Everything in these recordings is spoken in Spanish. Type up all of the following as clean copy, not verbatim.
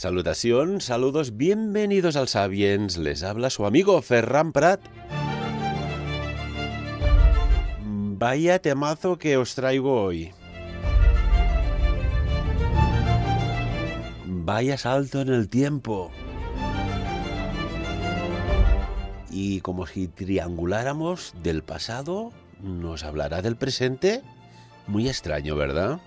Salutación, saludos, bienvenidos al Sapiens. Les habla su amigo Ferran Prat. Vaya temazo que os traigo hoy. Vaya salto en el tiempo. Y como si trianguláramos del pasado, nos hablará del presente. Muy extraño, ¿verdad?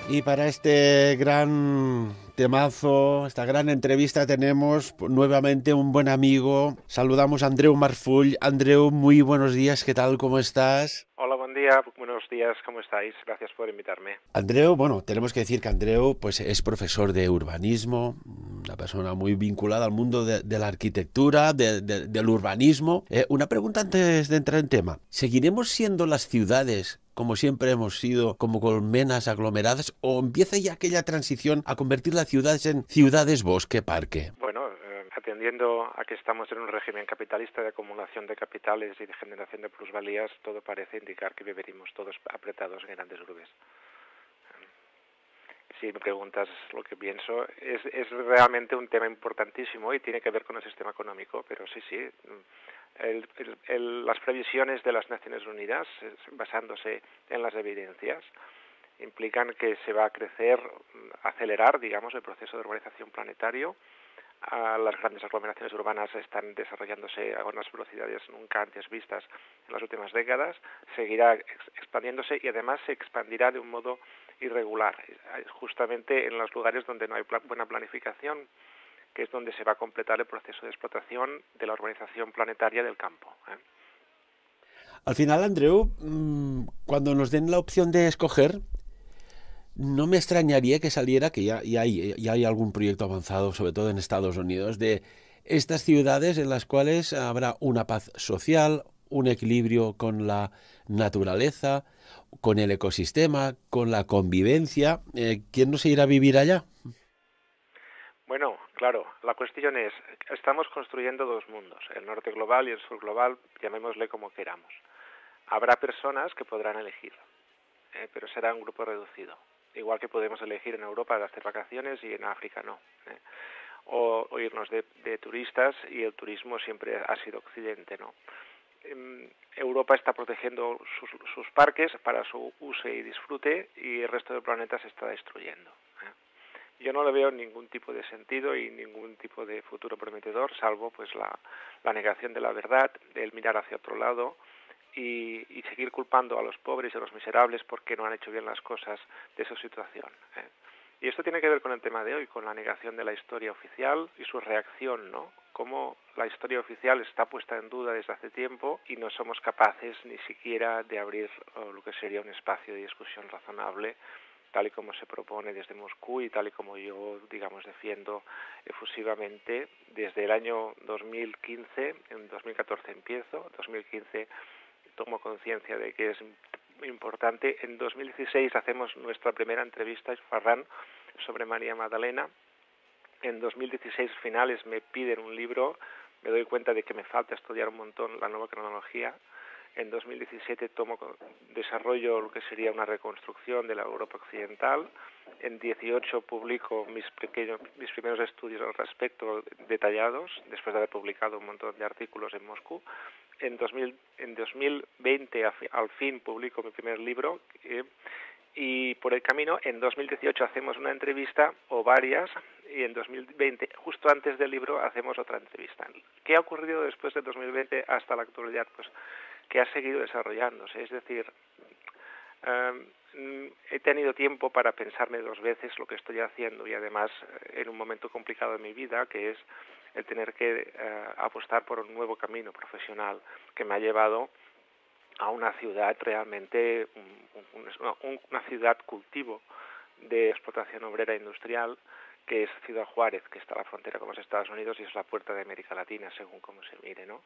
Y para este gran temazo, esta gran entrevista, tenemos nuevamente un buen amigo. Saludamos a Andreu Marfull. Andreu, muy buenos días, ¿qué tal? ¿Cómo estás? Hola, buen día, buenos días, ¿cómo estáis? Gracias por invitarme. Andreu, bueno, tenemos que decir que Andreu pues, es profesor de urbanismo, una persona muy vinculada al mundo de la arquitectura, del urbanismo. Una pregunta antes de entrar en tema. ¿Seguiremos siendo las ciudades como siempre hemos sido, como colmenas aglomeradas, o empieza ya aquella transición a convertir las ciudades en ciudades bosque, parque? Bueno, atendiendo a que estamos en un régimen capitalista de acumulación de capitales y de generación de plusvalías, todo parece indicar que viviremos todos apretados en grandes urbes. Si me preguntas lo que pienso, es realmente un tema importantísimo y tiene que ver con el sistema económico, pero sí, las previsiones de las Naciones Unidas, basándose en las evidencias, implican que se va a acelerar, digamos, el proceso de urbanización planetario. Las grandes aglomeraciones urbanas están desarrollándose a unas velocidades nunca antes vistas en las últimas décadas, seguirá expandiéndose y además se expandirá de un modo irregular, justamente en los lugares donde no hay buena planificación, que es donde se va a completar el proceso de explotación de la urbanización planetaria del campo. Al final, Andreu, cuando nos den la opción de escoger, no me extrañaría que saliera, que ya hay algún proyecto avanzado, sobre todo en Estados Unidos, de estas ciudades en las cuales habrá una paz social, un equilibrio con la naturaleza, con el ecosistema, con la convivencia. ¿Quién no se irá a vivir allá? Bueno, claro, la cuestión es, estamos construyendo dos mundos, el norte global y el sur global, llamémosle como queramos. Habrá personas que podrán elegir, pero será un grupo reducido. Igual que podemos elegir en Europa de hacer vacaciones y en África no. O irnos de turistas y el turismo siempre ha sido Occidente, ¿no? Europa está protegiendo sus parques para su uso y disfrute y el resto del planeta se está destruyendo. Yo no le veo ningún tipo de sentido y ningún tipo de futuro prometedor, salvo pues la negación de la verdad, el mirar hacia otro lado y seguir culpando a los pobres y a los miserables porque no han hecho bien las cosas de su situación. Y esto tiene que ver con el tema de hoy, con la negación de la historia oficial y su reacción, ¿no? Cómo la historia oficial está puesta en duda desde hace tiempo y no somos capaces ni siquiera de abrir lo que sería un espacio de discusión razonable, tal y como se propone desde Moscú y tal y como yo, digamos, defiendo efusivamente desde el año 2015, en 2014 empiezo, 2015 tomo conciencia de que es importante. En 2016 hacemos nuestra primera entrevista, Ferran, sobre María Magdalena. En 2016 finales me piden un libro, me doy cuenta de que me falta estudiar un montón la nueva cronología. En 2017 desarrollo lo que sería una reconstrucción de la Europa occidental. En 2018 publico mis primeros estudios al respecto detallados, después de haber publicado un montón de artículos en Moscú. En 2020 al fin publico mi primer libro y por el camino en 2018 hacemos una entrevista o varias y en 2020, justo antes del libro, hacemos otra entrevista. ¿Qué ha ocurrido después de 2020 hasta la actualidad? Pues que ha seguido desarrollándose, es decir, he tenido tiempo para pensarme dos veces lo que estoy haciendo y además en un momento complicado de mi vida, que es el tener que apostar por un nuevo camino profesional que me ha llevado a una ciudad realmente, una ciudad cultivo de explotación obrera industrial, que es Ciudad Juárez, que está a la frontera con los Estados Unidos y es la puerta de América Latina, según como se mire, ¿no?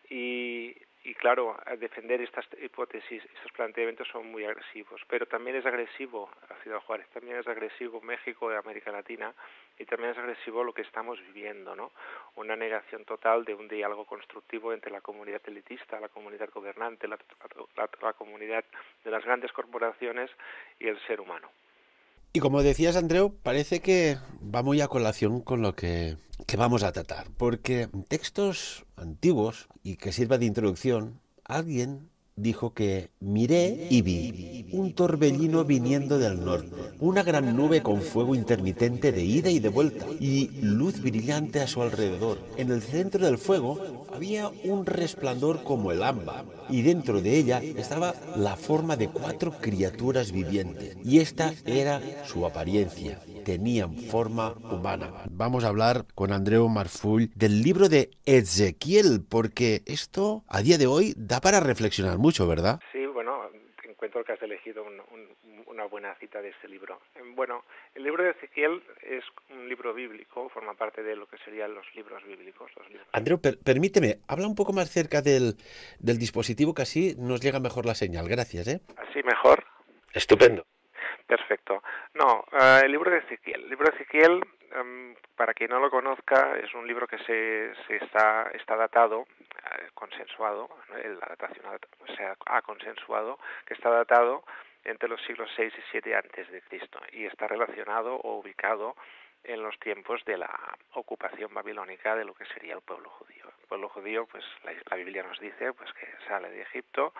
Y y claro, defender estas hipótesis, estos planteamientos son muy agresivos, pero también es agresivo la Ciudad Juárez, también es agresivo México y América Latina, y también es agresivo lo que estamos viviendo, ¿no? Una negación total de un diálogo constructivo entre la comunidad elitista, la comunidad gobernante, la comunidad de las grandes corporaciones y el ser humano. Y como decías, Andreu, parece que va muy a colación con lo que vamos a tratar, porque en textos antiguos y que sirva de introducción, alguien dijo que miré y vi un torbellino viniendo del norte, una gran nube con fuego intermitente de ida y de vuelta y luz brillante a su alrededor. En el centro del fuego había un resplandor como el ámbar y dentro de ella estaba la forma de 4 criaturas vivientes y esta era su apariencia. Tenían forma humana. Vamos a hablar con Andreu Marfull del libro de Ezequiel, porque esto a día de hoy da para reflexionar mucho, ¿verdad? Sí, bueno, encuentro que has elegido una buena cita de este libro. Bueno, el libro de Ezequiel es un libro bíblico, forma parte de lo que serían los libros bíblicos. Andreu, permíteme, habla un poco más cerca del dispositivo, que así nos llega mejor la señal. Gracias, ¿eh? ¿Así mejor? Estupendo. Perfecto. No, el libro de Ezequiel. El libro de Ezequiel, para quien no lo conozca, es un libro que está datado, consensuado, ¿no? La datación se ha consensuado, que está datado entre los siglos 6 y 7 antes de Cristo y está relacionado o ubicado en los tiempos de la ocupación babilónica de lo que sería el pueblo judío. El pueblo judío, pues la Biblia nos dice pues que sale de Egipto,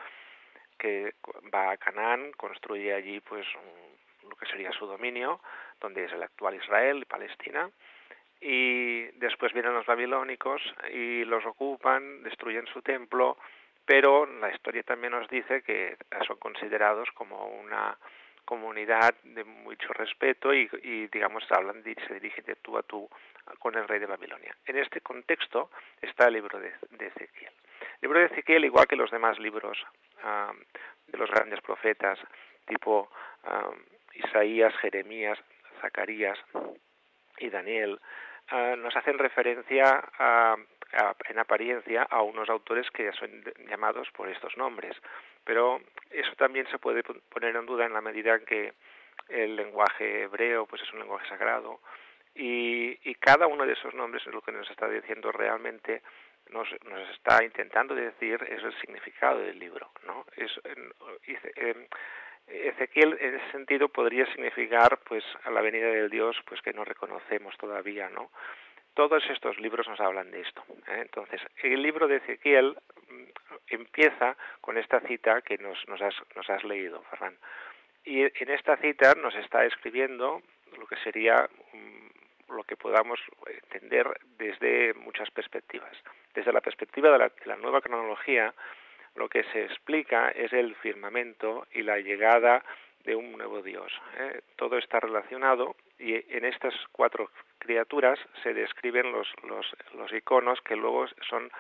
que va a Canaán, construye allí pues lo que sería su dominio, donde es el actual Israel y Palestina, y después vienen los babilónicos y los ocupan, destruyen su templo, pero la historia también nos dice que son considerados como una comunidad de mucho respeto y digamos se dirigen de tú a tú con el rey de Babilonia. En este contexto está el libro de Ezequiel. El libro de Ezequiel, igual que los demás libros de los grandes profetas, tipo Isaías, Jeremías, Zacarías y Daniel, nos hacen referencia en apariencia a unos autores que son llamados por estos nombres, pero eso también se puede poner en duda en la medida en que el lenguaje hebreo pues es un lenguaje sagrado y cada uno de esos nombres es lo que nos está diciendo realmente, nos está intentando decir es el significado del libro, ¿no? Ezequiel en ese sentido podría significar pues a la venida del Dios pues que no reconocemos todavía, ¿no? Todos estos libros nos hablan de esto, ¿eh? Entonces, el libro de Ezequiel empieza con esta cita que nos has leído, Ferran. Y en esta cita nos está escribiendo lo que sería lo que podamos entender desde muchas perspectivas. Desde la perspectiva de la nueva cronología, lo que se explica es el firmamento y la llegada de un nuevo Dios, ¿eh? Todo está relacionado y en estas 4 criaturas se describen los iconos que luego son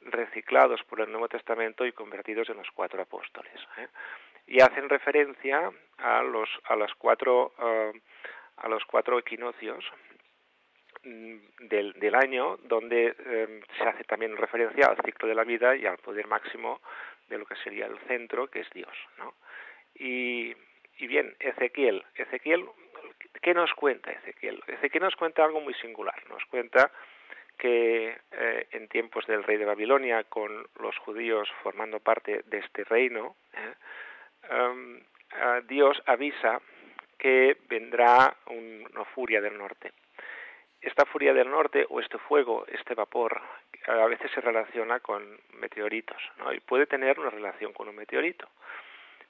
reciclados por el Nuevo Testamento y convertidos en los 4 apóstoles, ¿eh? Y hacen referencia a los 4 equinoccios del año, donde se hace también referencia al ciclo de la vida y al poder máximo de lo que sería el centro, que es Dios, ¿no? Y bien, Ezequiel, ¿qué nos cuenta Ezequiel? Ezequiel nos cuenta algo muy singular, nos cuenta que en tiempos del rey de Babilonia, con los judíos formando parte de este reino, Dios avisa que vendrá una furia del norte. Esta furia del norte o este fuego, este vapor, a veces se relaciona con meteoritos, ¿no? Y puede tener una relación con un meteorito,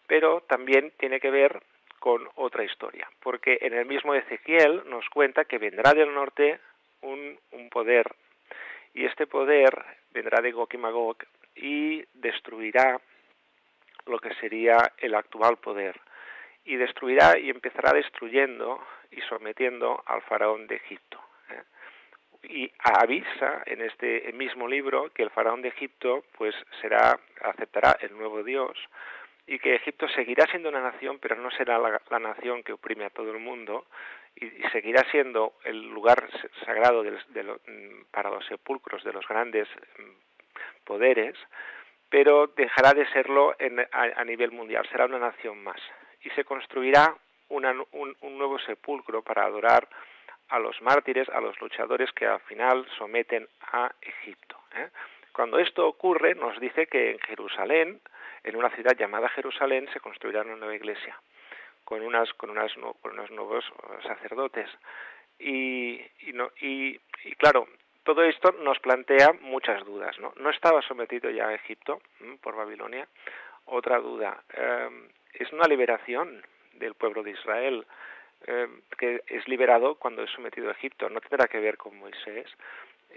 pero también tiene que ver con otra historia, porque en el mismo Ezequiel nos cuenta que vendrá del norte un poder, y este poder vendrá de Gog y Magog y destruirá lo que sería el actual poder, y destruirá y empezará destruyendo y sometiendo al faraón de Egipto. Y avisa en este mismo libro que el faraón de Egipto pues aceptará el nuevo Dios y que Egipto seguirá siendo una nación, pero no será la nación que oprime a todo el mundo y seguirá siendo el lugar sagrado para los sepulcros de los grandes poderes, pero dejará de serlo a nivel mundial, será una nación más. Y se construirá un nuevo sepulcro para adorar a los mártires, a los luchadores que al final someten a Egipto. Cuando esto ocurre, nos dice que en Jerusalén, en una ciudad llamada Jerusalén, se construirá una nueva iglesia con unos nuevos sacerdotes. Y claro, todo esto nos plantea muchas dudas, ¿no? No estaba sometido ya a Egipto por Babilonia. Otra duda, es una liberación del pueblo de Israel, que es liberado cuando es sometido a Egipto, no tendrá que ver con Moisés.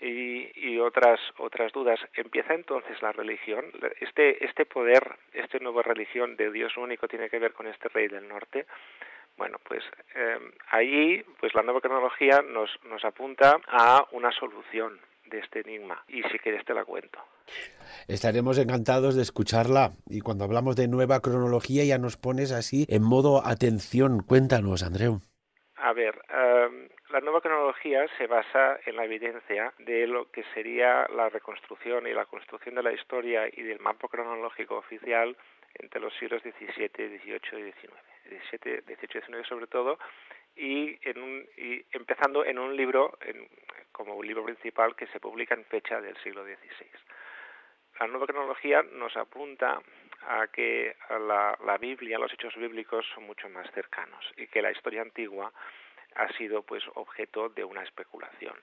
Y otras dudas. ¿Empieza entonces la religión? Este poder, esta nueva religión de Dios único tiene que ver con este rey del norte. Bueno, pues allí pues la nueva cronología nos apunta a una solución de este enigma, y si quieres te la cuento. Estaremos encantados de escucharla, y cuando hablamos de nueva cronología ya nos pones así en modo atención. Cuéntanos, Andreu. A ver, la nueva cronología se basa en la evidencia de lo que sería la reconstrucción y la construcción de la historia y del mapa cronológico oficial entre los siglos XVII, XVIII y XIX. XVII, XVIII y XIX sobre todo, y empezando en un libro, como un libro principal que se publica en fecha del siglo XVI. La nueva cronología nos apunta a que la Biblia, los hechos bíblicos son mucho más cercanos y que la historia antigua ha sido pues objeto de una especulación.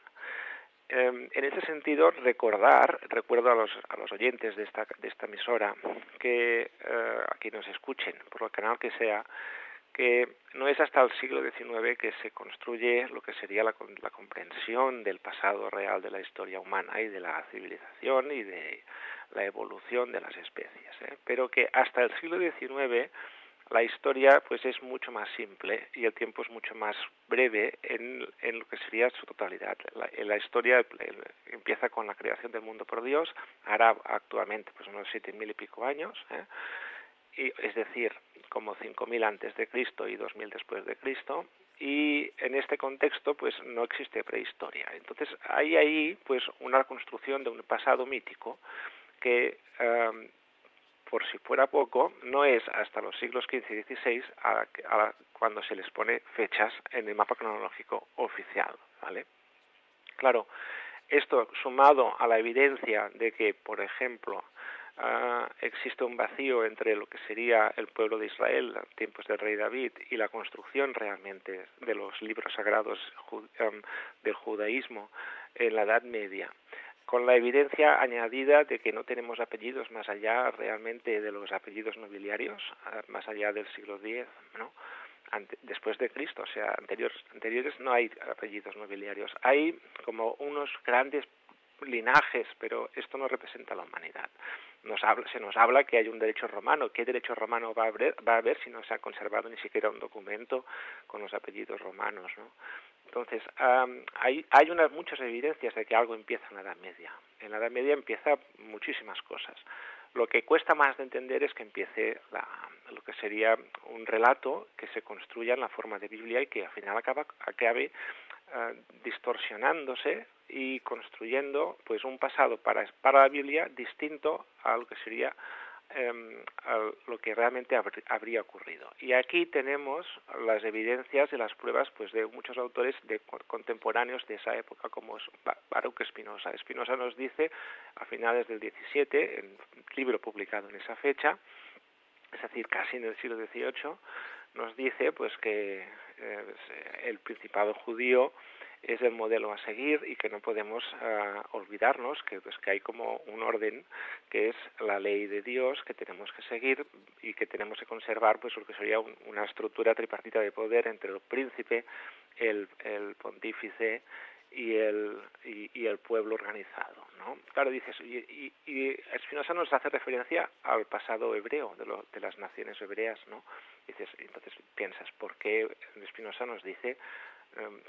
En ese sentido, recuerdo a los oyentes de esta emisora que a quienes nos escuchen por el canal que sea, que no es hasta el siglo XIX que se construye lo que sería la comprensión del pasado real de la historia humana y de la civilización y de la evolución de las especies, pero que hasta el siglo XIX la historia pues es mucho más simple y el tiempo es mucho más breve en lo que sería su totalidad. La historia empieza con la creación del mundo por Dios, ahora actualmente pues unos 7.000 y pico años, y, es decir, como 5.000 antes de Cristo y 2.000 después de Cristo, y en este contexto pues no existe prehistoria. Entonces hay ahí pues una construcción de un pasado mítico que por si fuera poco, no es hasta los siglos XV y XVI cuando se les pone fechas en el mapa cronológico oficial, ¿vale? Claro, esto sumado a la evidencia de que, por ejemplo, existe un vacío entre lo que sería el pueblo de Israel en tiempos del rey David y la construcción realmente de los libros sagrados del judaísmo en la Edad Media, con la evidencia añadida de que no tenemos apellidos más allá realmente de los apellidos nobiliarios, más allá del siglo X, ¿no? Después de Cristo, o sea, anteriores no hay apellidos nobiliarios. Hay como unos grandes linajes, pero esto no representa la humanidad. Se nos habla que hay un derecho romano. ¿Qué derecho romano va a haber si no se ha conservado ni siquiera un documento con los apellidos romanos, ¿no? Entonces, hay muchas evidencias de que algo empieza en la Edad Media. En la Edad Media empieza muchísimas cosas. Lo que cuesta más de entender es que empiece lo que sería un relato que se construya en la forma de Biblia y que al final acabe distorsionándose y construyendo pues un pasado para la Biblia distinto a lo que sería a lo que realmente habría ocurrido. Y aquí tenemos las evidencias y las pruebas pues de muchos autores contemporáneos de esa época, como es Baruch Spinoza. Spinoza nos dice a finales del XVII, en un libro publicado en esa fecha, es decir, casi en el siglo XVIII, nos dice pues que el principado judío es el modelo a seguir y que no podemos olvidarnos que hay como un orden que es la ley de Dios que tenemos que seguir y que tenemos que conservar pues lo que sería una estructura tripartita de poder entre el príncipe, el pontífice y el pueblo organizado, ¿no? Claro, dices, y Spinoza nos hace referencia al pasado hebreo de las naciones hebreas, ¿no? Dices, entonces piensas, ¿por qué Spinoza nos dice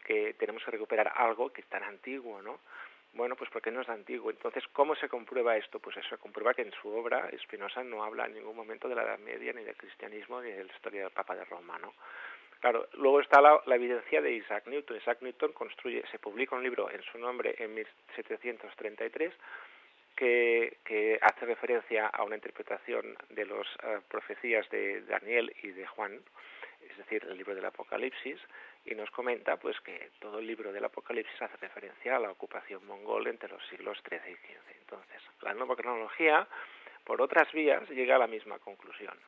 que tenemos que recuperar algo que es tan antiguo, ¿no? Bueno, pues porque no es antiguo. Entonces, ¿cómo se comprueba esto? Pues eso se comprueba que en su obra Spinoza no habla en ningún momento de la Edad Media, ni del cristianismo, ni de la historia del Papa de Roma, ¿no? Claro, luego está la evidencia de Isaac Newton. Isaac Newton se publica un libro en su nombre en 1733, que hace referencia a una interpretación de las profecías de Daniel y de Juan, es decir, el libro del Apocalipsis, y nos comenta pues que todo el libro del Apocalipsis hace referencia a la ocupación mongol entre los siglos XIII y XV. Entonces, la nueva cronología, por otras vías, llega a la misma conclusión.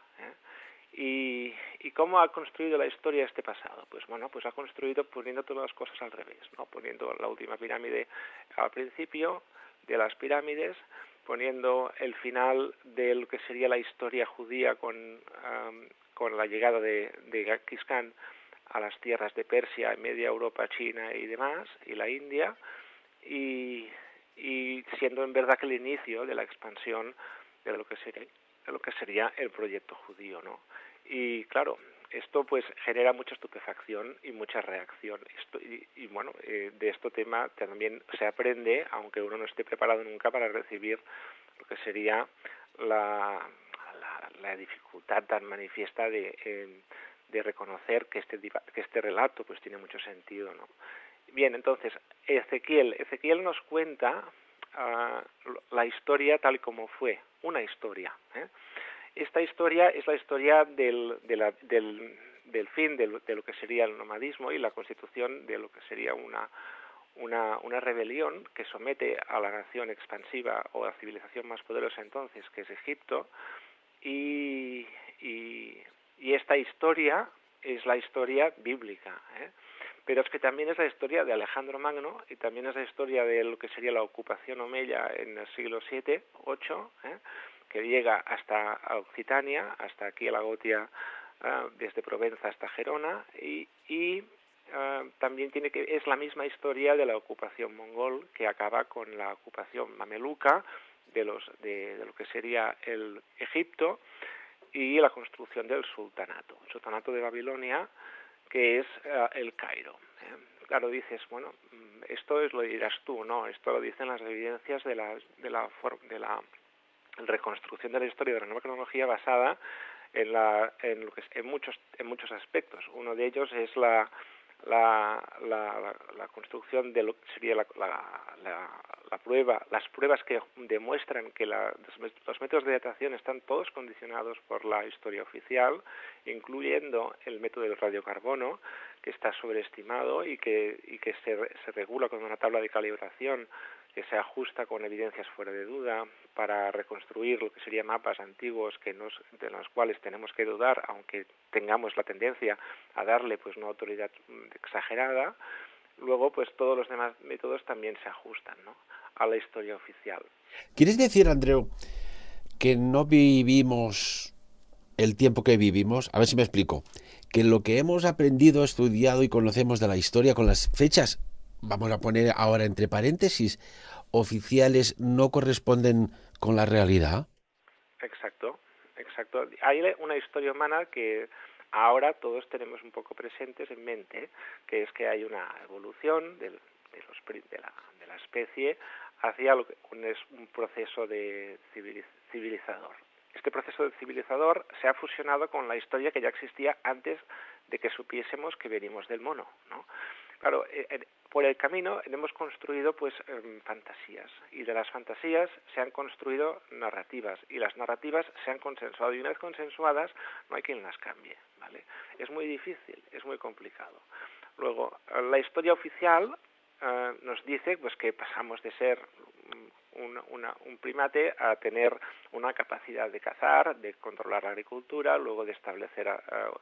¿Y cómo ha construido la historia este pasado? Pues bueno, pues ha construido poniendo todas las cosas al revés, ¿no? Poniendo la última pirámide al principio de las pirámides, poniendo el final de lo que sería la historia judía con la llegada de Genghis Khan a las tierras de Persia, media Europa, China y demás, y la India, y siendo en verdad que el inicio de la expansión de lo que sería el proyecto judío, ¿no? Y claro, esto pues genera mucha estupefacción y mucha reacción. Bueno, de este tema también se aprende, aunque uno no esté preparado nunca para recibir lo que sería la dificultad tan manifiesta de reconocer que este relato pues tiene mucho sentido, ¿no? Bien, entonces Ezequiel nos cuenta la historia tal como fue, una historia. Esta historia es la historia del fin de lo que sería el nomadismo y la constitución de lo que sería una rebelión que somete a la nación expansiva o a la civilización más poderosa entonces, que es Egipto, y esta historia es la historia bíblica, pero es que también es la historia de Alejandro Magno y también es la historia de lo que sería la ocupación omeya en el siglo VII, VIII, que llega hasta Occitania, hasta aquí a la Gotia, desde Provenza hasta Gerona, y también es la misma historia de la ocupación mongol, que acaba con la ocupación mameluca de lo que sería el Egipto y la construcción del sultanato, el sultanato de Babilonia, que es el Cairo. Claro, dices, bueno, esto lo dirás tú, ¿no? Esto lo dicen las evidencias de la reconstrucción de la historia de la nueva cronología basada en muchos aspectos. Uno de ellos es la construcción de lo que sería la prueba, las pruebas que demuestran que los métodos de datación están todos condicionados por la historia oficial, incluyendo el método del radiocarbono, que está sobreestimado y que se regula con una tabla de calibración que se ajusta con evidencias fuera de duda para reconstruir lo que serían mapas antiguos de los cuales tenemos que dudar, aunque tengamos la tendencia a darle pues una autoridad exagerada. Luego pues todos los demás métodos también se ajustan, ¿no?, a la historia oficial. ¿Quieres decir, Andreu, que no vivimos el tiempo que vivimos? A ver si me explico. Que lo que hemos aprendido, estudiado y conocemos de la historia con las fechas, vamos a poner ahora entre paréntesis, oficiales, no corresponden con la realidad. Exacto. Hay una historia humana que ahora todos tenemos un poco presentes en mente, que es que hay una evolución de la especie hacia lo que es un proceso de civilizador. Este proceso de civilizador se ha fusionado con la historia que ya existía antes de que supiésemos que venimos del mono, ¿no? Claro, por el camino hemos construido pues fantasías, y de las fantasías se han construido narrativas, y las narrativas se han consensuado, y una vez consensuadas no hay quien las cambie, ¿vale? Es muy difícil, es muy complicado. Luego, la historia oficial nos dice pues que pasamos de ser un primate a tener una capacidad de cazar, de controlar la agricultura, luego de establecer,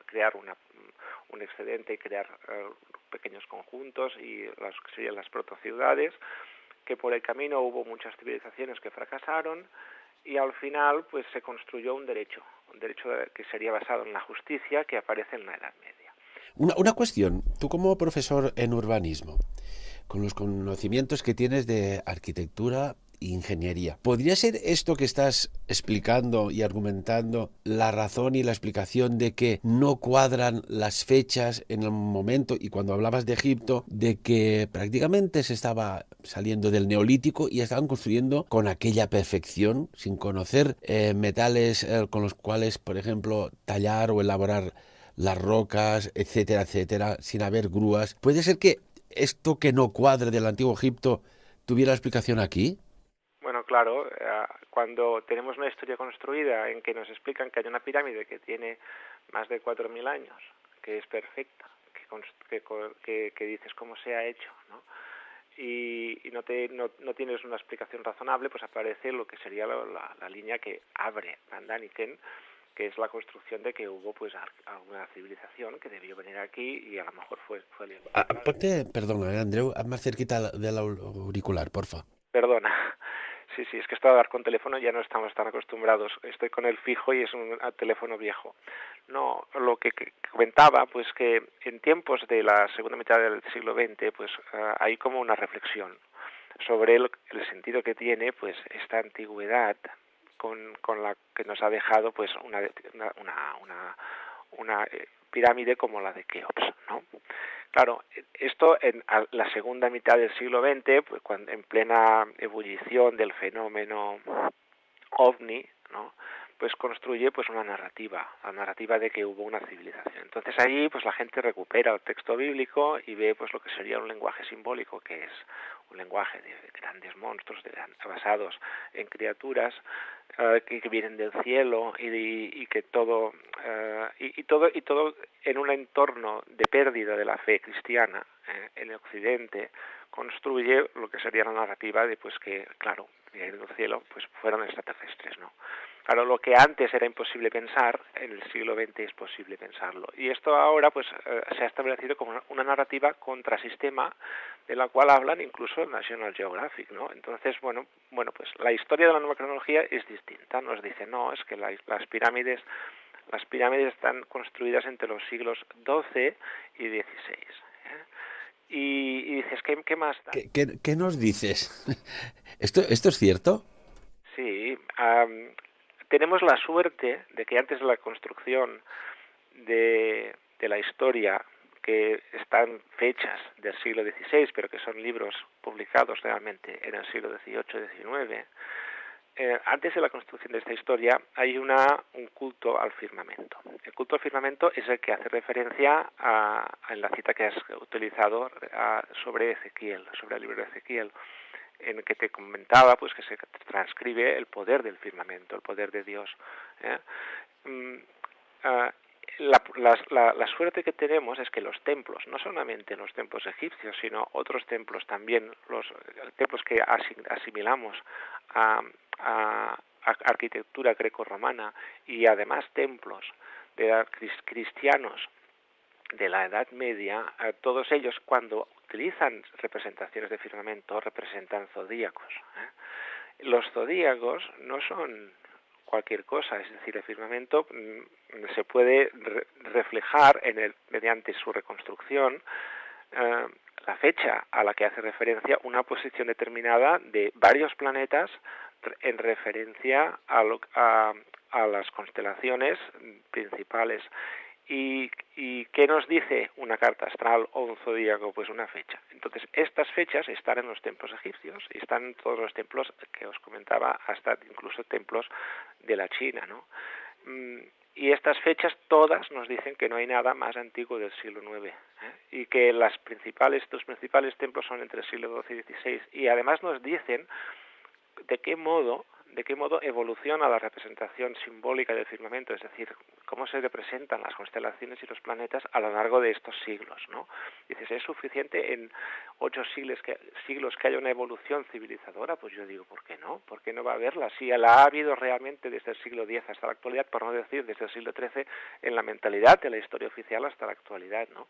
crear un excedente y crear pequeños conjuntos y serían las protociudades, que por el camino hubo muchas civilizaciones que fracasaron y al final pues se construyó un derecho que sería basado en la justicia, que aparece en la Edad Media. Una cuestión, tú como profesor en urbanismo, con los conocimientos que tienes de arquitectura e ingeniería, ¿podría ser esto que estás explicando y argumentando la razón y la explicación de que no cuadran las fechas en el momento, y cuando hablabas de Egipto, de que prácticamente se estaba saliendo del neolítico y estaban construyendo con aquella perfección, sin conocer metales con los cuales, por ejemplo, tallar o elaborar las rocas, etcétera, etcétera, sin haber grúas? ¿Puede ser que esto que no cuadre del antiguo Egipto tuviera explicación aquí? Bueno, claro, cuando tenemos una historia construida en que nos explican que hay una pirámide que tiene más de 4.000 años, que es perfecta, que dices cómo se ha hecho, ¿no? Y no tienes una explicación razonable, pues aparece lo que sería la línea que abre Van Daniken, que es la construcción de que hubo pues alguna civilización que debió venir aquí y a lo mejor fue Ponte, perdona, Andreu, más cerquita del auricular, porfa. Perdona. Sí, es que esto de hablar con teléfono ya no estamos tan acostumbrados. Estoy con el fijo y es un teléfono viejo. No, lo que comentaba, pues que en tiempos de la segunda mitad del siglo XX, pues hay como una reflexión sobre el sentido que tiene, pues, esta antigüedad con la que nos ha dejado, pues, una pirámide como la de Keops, ¿no? Claro, esto en la segunda mitad del siglo XX, pues cuando en plena ebullición del fenómeno ovni, ¿no? Pues construye pues una narrativa, la narrativa de que hubo una civilización. Entonces ahí pues la gente recupera el texto bíblico y ve pues lo que sería un lenguaje simbólico, que es un lenguaje de grandes monstruos, basados en criaturas que vienen del cielo y que todo en un entorno de pérdida de la fe cristiana en el Occidente construye lo que sería la narrativa de pues que claro, del cielo pues fueron extraterrestres, ¿no? Claro, lo que antes era imposible pensar, en el siglo XX es posible pensarlo. Y esto ahora pues se ha establecido como una narrativa contrasistema de la cual hablan incluso el National Geographic, ¿no? Entonces, bueno, pues la historia de la nueva cronología es distinta. Nos dice, no, es que las pirámides están construidas entre los siglos XII y XVI. Y dices, ¿qué más da? ¿Qué nos dices? ¿Esto es cierto? Sí, tenemos la suerte de que antes de la construcción de la historia, que están fechas del siglo XVI, pero que son libros publicados realmente en el siglo XVIII y XIX, antes de la construcción de esta historia hay un culto al firmamento. El culto al firmamento es el que hace referencia en la cita que has utilizado sobre Ezequiel, sobre el libro de Ezequiel, en el que te comentaba pues que se transcribe el poder del firmamento, el poder de Dios. La suerte que tenemos es que los templos, no solamente los templos egipcios, sino otros templos también, los templos que asimilamos a arquitectura grecorromana y además templos de cristianos de la Edad Media, todos ellos cuando utilizan representaciones de firmamento representan zodíacos. Los zodíacos no son cualquier cosa, es decir, el firmamento se puede reflejar mediante su reconstrucción la fecha a la que hace referencia una posición determinada de varios planetas en referencia a las constelaciones principales. ¿Y qué nos dice una carta astral o un zodíaco? Pues una fecha. Entonces, estas fechas están en los templos egipcios y están en todos los templos que os comentaba, hasta incluso templos de la China, ¿no? Y estas fechas todas nos dicen que no hay nada más antiguo del siglo IX, y que los principales templos son entre el siglo XII y XVI, y además nos dicen de qué modo evoluciona la representación simbólica del firmamento, es decir, cómo se representan las constelaciones y los planetas a lo largo de estos siglos, ¿no? Dices, ¿es suficiente en 8 siglos que haya una evolución civilizadora? Pues yo digo, ¿por qué no? ¿Por qué no va a haberla? Si la ha habido realmente desde el siglo X hasta la actualidad, por no decir desde el siglo XIII, en la mentalidad de la historia oficial hasta la actualidad, ¿no?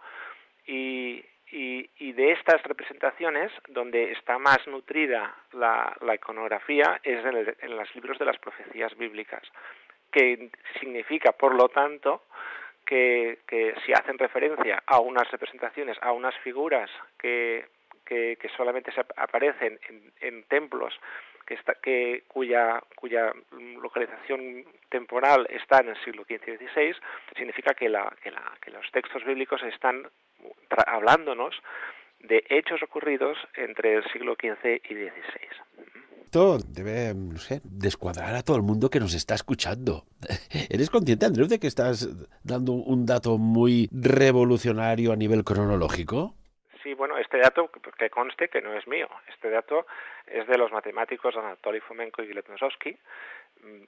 Y de estas representaciones, donde está más nutrida la iconografía, es en los libros de las profecías bíblicas, que significa, por lo tanto, que si hacen referencia a unas representaciones, a unas figuras que solamente aparecen en templos cuya localización temporal está en el siglo XV y XVI, significa que los textos bíblicos están hablándonos de hechos ocurridos entre el siglo XV y XVI. Esto debe, no sé, descuadrar a todo el mundo que nos está escuchando. ¿Eres consciente, Andreu, de que estás dando un dato muy revolucionario a nivel cronológico? Sí, bueno, este dato, que conste que no es mío. Este dato es de los matemáticos Anatoly Fomenko y Gleb Nosovsky,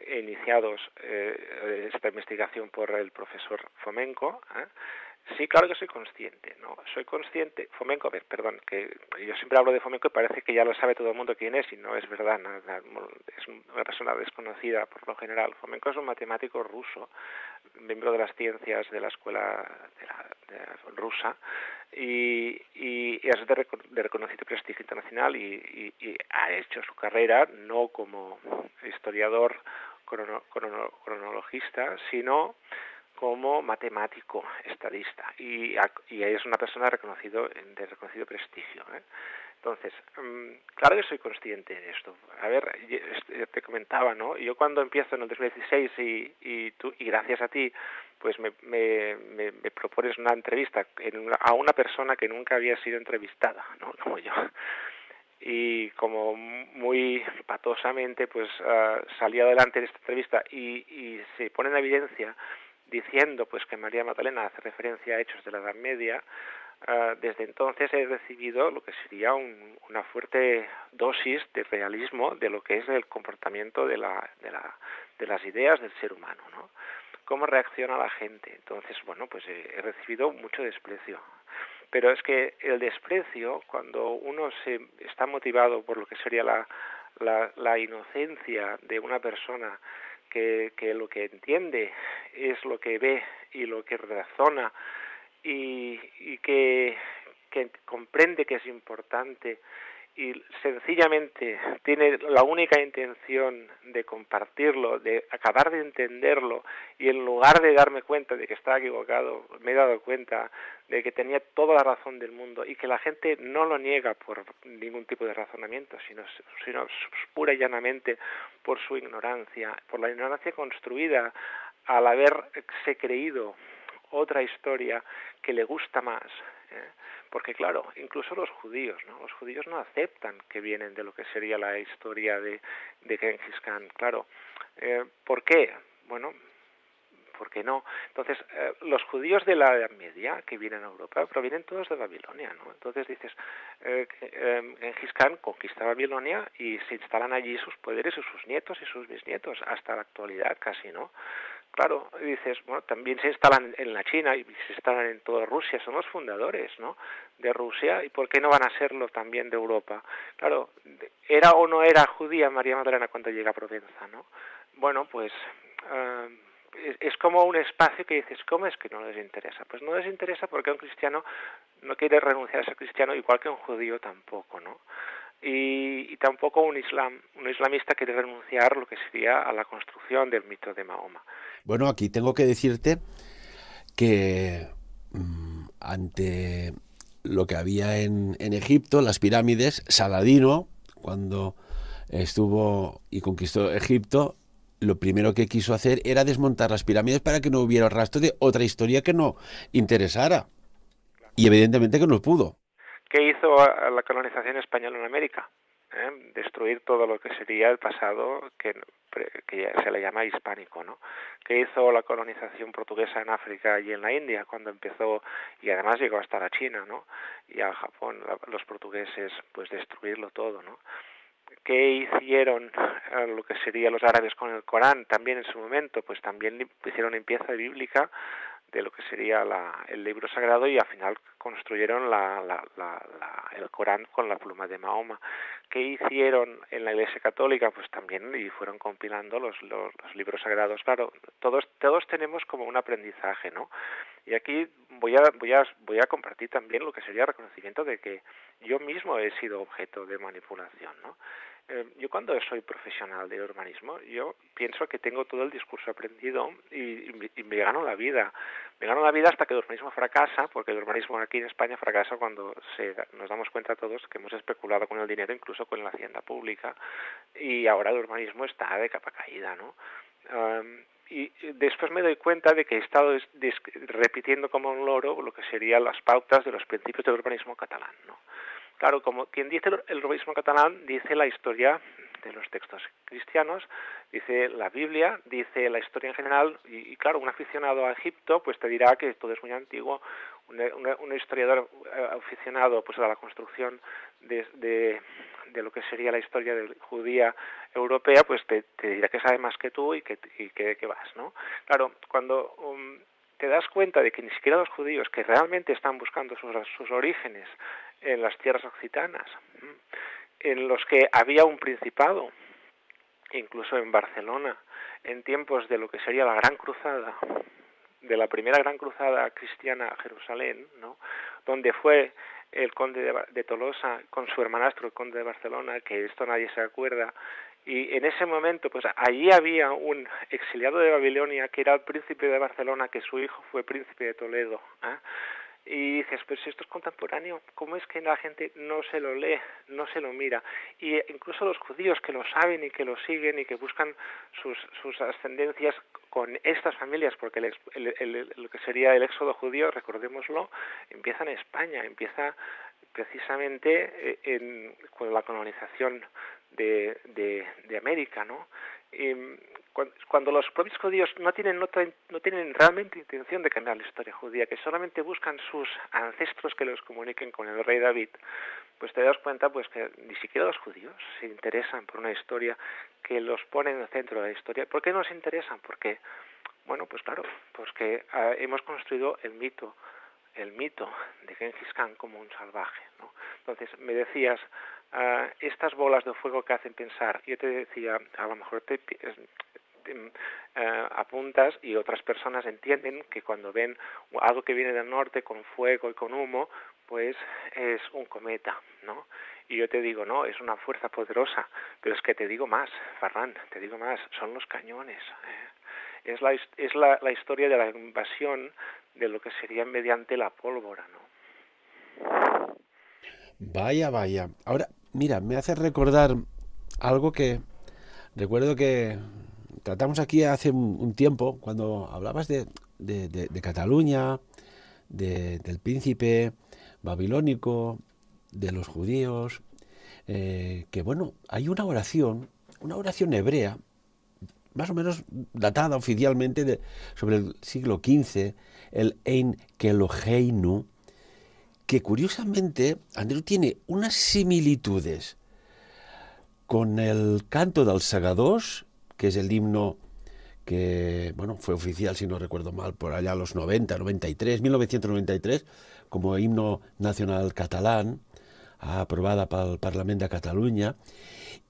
iniciados esta investigación por el profesor Fomenko. Sí, claro que soy consciente, ¿no? Soy consciente, Fomenko, perdón, que yo siempre hablo de Fomenko y parece que ya lo sabe todo el mundo quién es, y no es verdad, es una persona desconocida por lo general. Fomenko es un matemático ruso, miembro de las ciencias de la escuela rusa, y es de reconocido prestigio internacional, y ha hecho su carrera no como historiador cronologista, sino como matemático estadista, y es una persona de reconocido prestigio, ¿eh? Entonces, claro que soy consciente de esto. A ver, te comentaba, ¿no? Yo cuando empiezo en el 2016 y gracias a ti, pues me propones una entrevista a una persona que nunca había sido entrevistada, ¿no? Como yo. Y como muy patosamente, pues salí adelante de esta entrevista y se pone en evidencia diciendo pues que María Magdalena hace referencia a hechos de la Edad Media. Desde entonces he recibido lo que sería una fuerte dosis de realismo de lo que es el comportamiento de las ideas del ser humano, ¿no? Cómo reacciona la gente. Entonces, bueno, pues he recibido mucho desprecio. Pero es que el desprecio, cuando uno está motivado por lo que sería la inocencia de una persona que lo que entiende es lo que ve y lo que razona, y que comprende que es importante y sencillamente tiene la única intención de compartirlo, de acabar de entenderlo, y en lugar de darme cuenta de que estaba equivocado, me he dado cuenta de que tenía toda la razón del mundo, y que la gente no lo niega por ningún tipo de razonamiento, sino pura y llanamente por su ignorancia, por la ignorancia construida al haberse creído otra historia que le gusta más, porque claro, incluso los judíos no aceptan que vienen de lo que sería la historia de Genghis Khan. Claro, ¿por qué? Bueno, ¿por qué no? Entonces, los judíos de la Edad Media que vienen a Europa provienen todos de Babilonia, ¿no? Entonces dices, Genghis Khan conquista Babilonia y se instalan allí sus poderes y sus nietos y sus bisnietos, hasta la actualidad casi, ¿no? Claro, dices, bueno, también se instalan en la China y se instalan en toda Rusia, son los fundadores, ¿no?, de Rusia, y ¿por qué no van a serlo también de Europa? Claro, ¿era o no era judía María Magdalena cuando llega a Provenza, no? Bueno, pues es como un espacio que dices, ¿cómo es que no les interesa? Pues no les interesa porque un cristiano no quiere renunciar a ser cristiano, igual que un judío tampoco, ¿no? Y tampoco un islamista quiere renunciar lo que sería a la construcción del mito de Mahoma. Bueno, aquí tengo que decirte que ante lo que había en Egipto, las pirámides, Saladino, cuando estuvo y conquistó Egipto, lo primero que quiso hacer era desmontar las pirámides para que no hubiera rastro de otra historia que no interesara. Y evidentemente que no pudo. ¿Qué hizo la colonización española en América? Destruir todo lo que sería el pasado que se le llama hispánico, ¿no? ¿Qué hizo la colonización portuguesa en África y en la India cuando empezó, y además llegó hasta la China, ¿no?, y a Japón, los portugueses, pues destruirlo todo, ¿no? ¿Qué hicieron lo que serían los árabes con el Corán también en su momento? Pues también hicieron limpieza bíblica de lo que sería el libro sagrado, y al final construyeron el Corán con la pluma de Mahoma. ¿Qué hicieron en la Iglesia Católica? Pues también, y fueron compilando los libros sagrados. Claro, todos tenemos como un aprendizaje, ¿no? Y aquí voy a compartir también lo que sería el reconocimiento de que yo mismo he sido objeto de manipulación, ¿no? Yo cuando soy profesional de urbanismo, yo pienso que tengo todo el discurso aprendido y me gano la vida. Me gano la vida hasta que el urbanismo fracasa, porque el urbanismo aquí en España fracasa cuando nos damos cuenta todos que hemos especulado con el dinero, incluso con la hacienda pública, y ahora el urbanismo está de capa caída, ¿no? Y después me doy cuenta de que he estado repitiendo como un loro lo que serían las pautas de los principios del urbanismo catalán, ¿no? Claro, como quien dice el urbanismo catalán, dice la historia de los textos cristianos, dice la Biblia, dice la historia en general, y claro, un aficionado a Egipto pues te dirá que todo es muy antiguo, un historiador aficionado pues a la construcción de lo que sería la historia judía europea, pues te dirá que sabe más que tú y que vas, ¿no? Claro, cuando te das cuenta de que ni siquiera los judíos, que realmente están buscando sus orígenes en las tierras occitanas, en los que había un principado, incluso en Barcelona, en tiempos de lo que sería la Gran Cruzada, de la primera Gran Cruzada cristiana a Jerusalén, ¿no? Donde fue el conde de Tolosa con su hermanastro, el conde de Barcelona, que esto nadie se acuerda, y en ese momento, pues allí había un exiliado de Babilonia que era el príncipe de Barcelona, que su hijo fue príncipe de Toledo, ¿eh? Y dices, pues si esto es contemporáneo, ¿cómo es que la gente no se lo lee, no se lo mira? Y incluso los judíos que lo saben y que lo siguen y que buscan sus ascendencias con estas familias, porque lo que sería el éxodo judío, recordémoslo, empieza en España, empieza precisamente con la colonización de América, ¿no? Y cuando los propios judíos no tienen realmente intención de cambiar la historia judía, que solamente buscan sus ancestros que los comuniquen con el rey David, pues te das cuenta pues que ni siquiera los judíos se interesan por una historia que los pone en el centro de la historia. ¿Por qué no se interesan? Porque, bueno, pues claro, pues que hemos construido el mito de Gengis Khan como un salvaje, ¿no? Entonces, me decías, estas bolas de fuego que hacen pensar, yo te decía, a lo mejor apuntas y otras personas entienden que cuando ven algo que viene del norte con fuego y con humo, pues es un cometa, ¿no? Y yo te digo, no, es una fuerza poderosa, pero es que te digo más, Ferran, te digo más, son los cañones, Es la historia de la invasión de lo que sería mediante la pólvora, ¿no? Vaya, vaya. Ahora, mira, me hace recordar algo que recuerdo que tratamos aquí hace un tiempo, cuando hablabas de Cataluña, del príncipe babilónico, de los judíos, que bueno, hay una oración hebrea, más o menos datada oficialmente sobre el siglo XV, el Ein Keloheinu, que curiosamente, Andreu, tiene unas similitudes con el canto dels segadors, que es el himno que bueno, fue oficial, si no recuerdo mal, por allá los 90, 93, 1993, como himno nacional catalán, aprobada pel Parlament de Catalunya,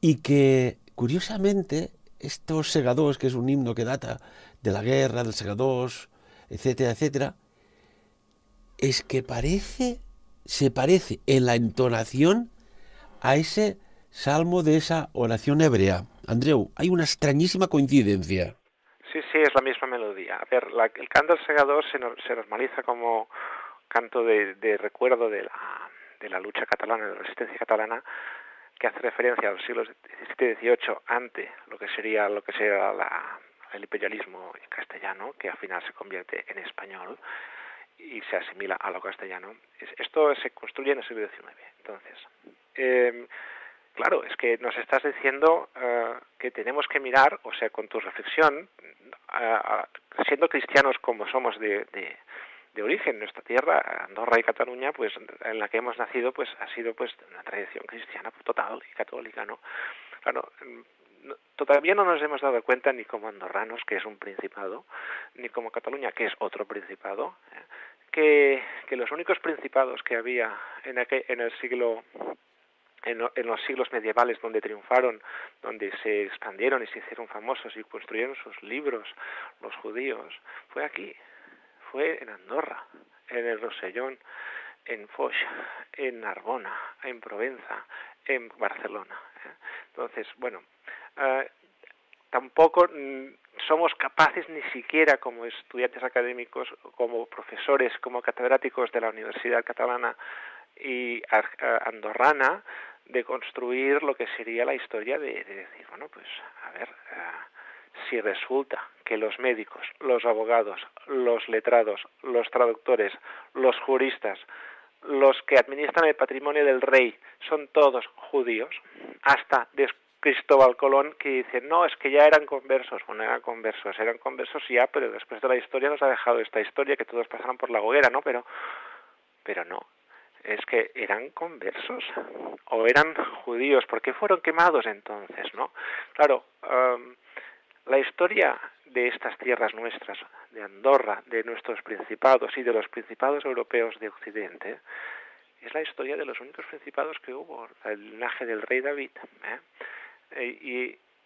y que, curiosamente, estos segadors, que es un himno que data de la guerra, dels segadors, etcétera, etcétera, es que se parece en la entonación a ese salmo de esa oración hebrea. Andreu, hay una extrañísima coincidencia. Sí, es la misma melodía. A ver, el canto del segador se normaliza como canto de recuerdo de la lucha catalana, de la resistencia catalana, que hace referencia a los siglos XVII y XVIII ante lo que sería el imperialismo castellano, que al final se convierte en español y se asimila a lo castellano. Esto se construye en el siglo XIX. Entonces, claro, es que nos estás diciendo que tenemos que mirar, o sea, con tu reflexión, siendo cristianos como somos de origen, nuestra tierra, Andorra y Cataluña, pues en la que hemos nacido, pues ha sido pues una tradición cristiana total y católica, ¿no? Claro, todavía no nos hemos dado cuenta ni como andorranos, que es un principado, ni como Cataluña, que es otro principado, que los únicos principados que había en el siglo en los siglos medievales, donde triunfaron, donde se expandieron y se hicieron famosos y construyeron sus libros los judíos, fue aquí, fue en Andorra, en el Rosellón, en Foix, en Narbona, en Provenza, en Barcelona. Entonces, bueno, tampoco somos capaces ni siquiera como estudiantes académicos, como profesores, como catedráticos de la Universidad Catalana y andorrana, de construir lo que sería la historia de decir, bueno, pues a ver, si resulta que los médicos, los abogados, los letrados, los traductores, los juristas, los que administran el patrimonio del rey, son todos judíos, hasta Cristóbal Colón, que dice, no, es que ya eran conversos. Bueno, eran conversos ya, pero después de la historia nos ha dejado esta historia que todos pasaron por la hoguera, ¿no? Pero no, es que eran conversos o eran judíos. ¿Por qué fueron quemados entonces, no? Claro, la historia de estas tierras nuestras, de Andorra, de nuestros principados y de los principados europeos de Occidente, es la historia de los únicos principados que hubo, el linaje del rey David.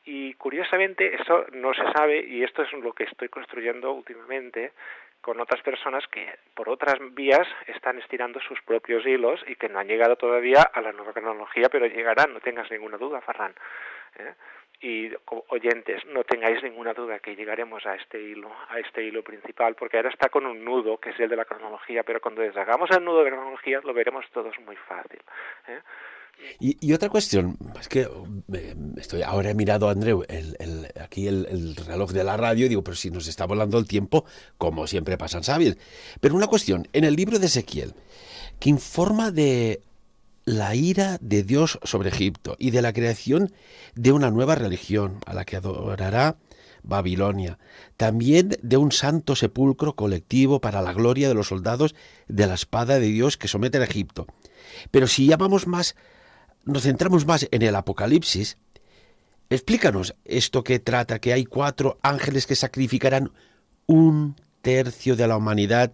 Y curiosamente eso no se sabe, y esto es lo que estoy construyendo últimamente con otras personas que por otras vías están estirando sus propios hilos y que no han llegado todavía a la nueva cronología, pero llegarán, no tengas ninguna duda, Ferran. Y oyentes, no tengáis ninguna duda que llegaremos a este hilo principal, porque ahora está con un nudo que es el de la cronología, pero cuando deshagamos el nudo de la cronología lo veremos todos muy fácil. Y otra cuestión, es que ahora he mirado, Andreu, aquí el reloj de la radio y digo, pero si nos está volando el tiempo, como siempre pasan sabios. Pero una cuestión, en el libro de Ezequiel, que informa de la ira de Dios sobre Egipto y de la creación de una nueva religión a la que adorará Babilonia, también de un santo sepulcro colectivo para la gloria de los soldados de la espada de Dios que someten a Egipto. Pero si llamamos más, nos centramos más en el Apocalipsis, explícanos esto que trata, que hay 4 ángeles que sacrificarán 1/3 de la humanidad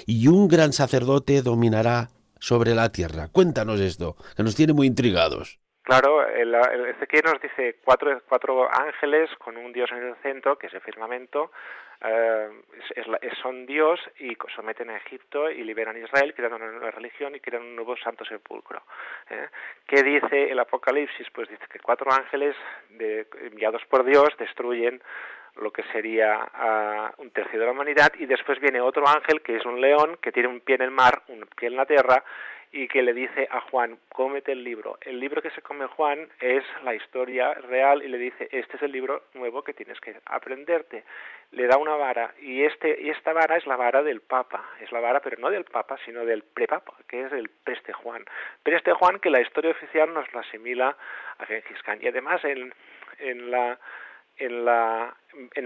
y un gran sacerdote dominará sobre la tierra. Cuéntanos esto, que nos tiene muy intrigados. Claro, el Ezequiel nos dice cuatro ángeles con un Dios en el centro, que es el firmamento, son Dios y someten a Egipto y liberan a Israel, crean una nueva religión y crean un nuevo santo sepulcro. ¿Qué dice el Apocalipsis? Pues dice que 4 ángeles enviados por Dios destruyen lo que sería 1/3 de la humanidad, y después viene otro ángel que es un león que tiene un pie en el mar, un pie en la tierra, y que le dice a Juan, cómete el libro. El libro que se come Juan es la historia real y le dice, este es el libro nuevo que tienes que aprenderte. Le da una vara y esta vara es la vara del Papa, es la vara pero no del Papa sino del prepapa, que es el Preste Juan. Preste Juan, que la historia oficial nos lo asimila a Gengis Khan. Y además en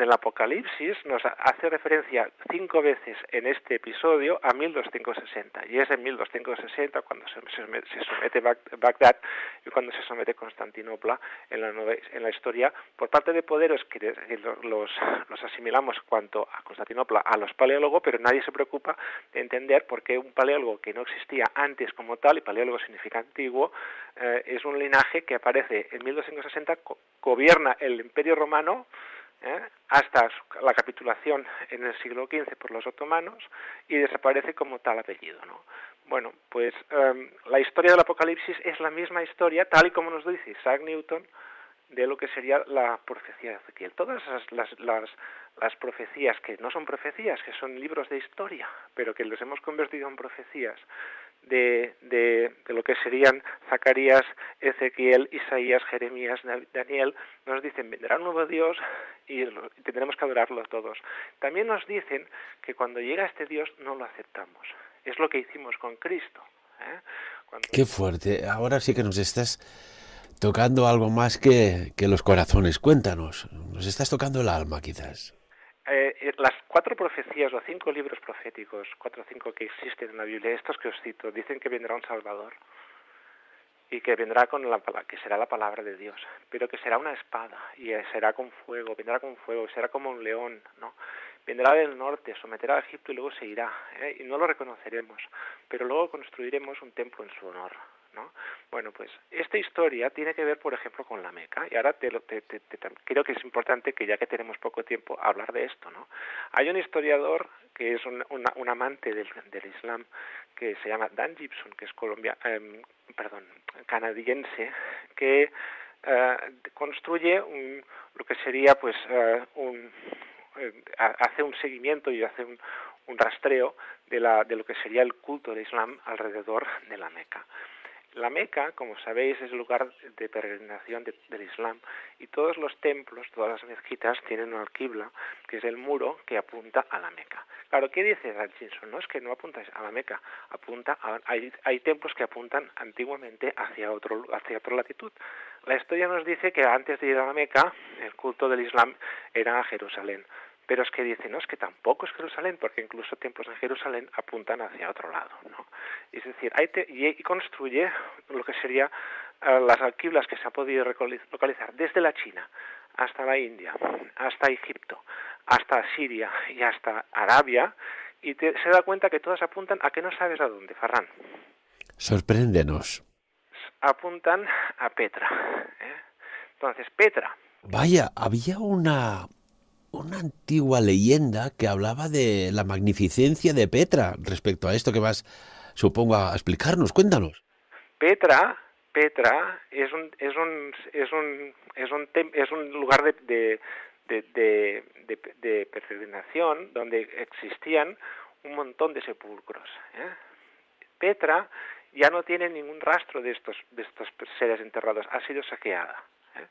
el Apocalipsis nos hace referencia 5 veces en este episodio a 1260, y es en 1260 cuando se somete Bagdad y cuando se somete Constantinopla en la historia por parte de poderes que los asimilamos cuanto a Constantinopla a los paleólogos, pero nadie se preocupa de entender por qué un paleólogo que no existía antes como tal, y paleólogo significa antiguo, es un linaje que aparece en 1260, gobierna el Imperio Romano hasta la capitulación en el siglo XV por los otomanos y desaparece como tal apellido, ¿no? Bueno, pues la historia del Apocalipsis es la misma historia, tal y como nos dice Isaac Newton, de lo que sería la profecía de Ezequiel. Todas las profecías que no son profecías, que son libros de historia, pero que los hemos convertido en profecías de lo que serían Zacarías, Ezequiel, Isaías, Jeremías, Daniel, nos dicen, vendrá un nuevo Dios y tendremos que adorarlo todos. También nos dicen que cuando llega este Dios no lo aceptamos. Es lo que hicimos con Cristo. Qué fuerte. Ahora sí que nos estás tocando algo más que los corazones. Cuéntanos. Nos estás tocando el alma, quizás. Las 4 profecías o 5 libros proféticos, 4 o 5 que existen en la Biblia, estos que os cito, dicen que vendrá un Salvador y que vendrá que será la palabra de Dios, pero que será una espada y será con fuego, vendrá con fuego, será como un león, ¿no? Vendrá del norte, someterá a Egipto y luego se irá, y no lo reconoceremos, pero luego construiremos un templo en su honor, ¿no? Bueno, pues esta historia tiene que ver, por ejemplo, con la Meca, y ahora creo que es importante que ya que tenemos poco tiempo hablar de esto, ¿no? Hay un historiador que es un amante del Islam, que se llama Dan Gibson, que es canadiense, que construye lo que sería pues hace un seguimiento y hace un rastreo de lo que sería el culto del Islam alrededor de la Meca. La Meca, como sabéis, es el lugar de peregrinación del Islam, y todos los templos, todas las mezquitas tienen un alquibla, que es el muro que apunta a la Meca. Claro, ¿qué dice Hutchinson? No es que no apunta a la Meca, hay templos que apuntan antiguamente hacia otra latitud, La historia nos dice que antes de ir a la Meca, el culto del Islam era a Jerusalén. Pero es que dice, no, es que tampoco es Jerusalén, porque incluso templos en Jerusalén apuntan hacia otro lado, ¿no? Es decir, y construye lo que sería las alquiblas que se ha podido localizar desde la China hasta la India, hasta Egipto, hasta Siria y hasta Arabia, y se da cuenta que todas apuntan a que no sabes a dónde, Ferran. Sorpréndenos. Apuntan a Petra, ¿eh? Entonces, Petra. Vaya, había una antigua leyenda que hablaba de la magnificencia de Petra respecto a esto que vas, supongo, a explicarnos. Cuéntanos. Petra es un lugar de peregrinación donde existían un montón de sepulcros, ¿eh? Petra ya no tiene ningún rastro de estos seres enterrados, ha sido saqueada, ¿eh?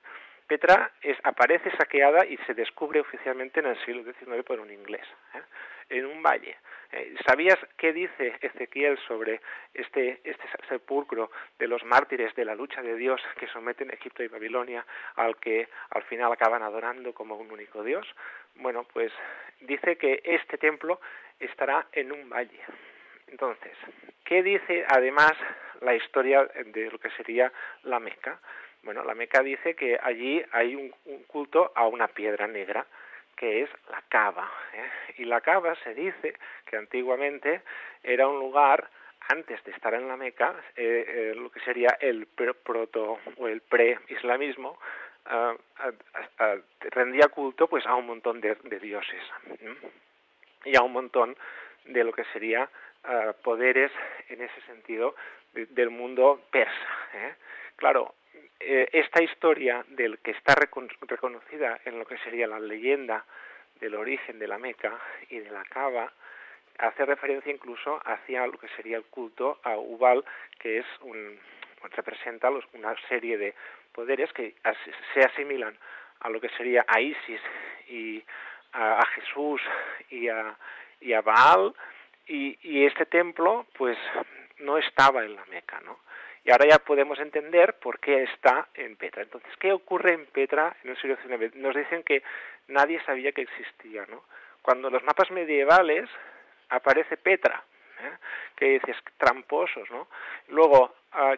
Petra aparece saqueada y se descubre oficialmente en el siglo XIX por un inglés, ¿eh? En un valle. ¿Sabías qué dice Ezequiel sobre este sepulcro de los mártires de la lucha de Dios que someten Egipto y Babilonia, al que al final acaban adorando como un único Dios? Bueno, pues dice que este templo estará en un valle. Entonces, ¿qué dice además la historia de lo que sería la Meca? Bueno, la Meca dice que allí hay un culto a una piedra negra, que es la Caba, ¿eh? Y la Caba se dice que antiguamente era un lugar, antes de estar en la Meca, lo que sería el proto o el pre-islamismo, rendía culto pues a un montón de dioses, ¿eh? Y a un montón de lo que sería poderes en ese sentido del mundo persa, ¿eh? Claro, esta historia del que está reconocida en lo que sería la leyenda del origen de la Meca y de la Caba hace referencia incluso hacia lo que sería el culto a Ubal, que es representa una serie de poderes que se asimilan a lo que sería a Isis y a Jesús y a Baal, y este templo pues no estaba en la Meca, ¿no? Y ahora ya podemos entender por qué está en Petra. Entonces, ¿qué ocurre en Petra en el siglo XIX? Nos dicen que nadie sabía que existía, ¿no? Cuando en los mapas medievales aparece Petra, ¿eh? Que dices, tramposos, ¿no? Luego,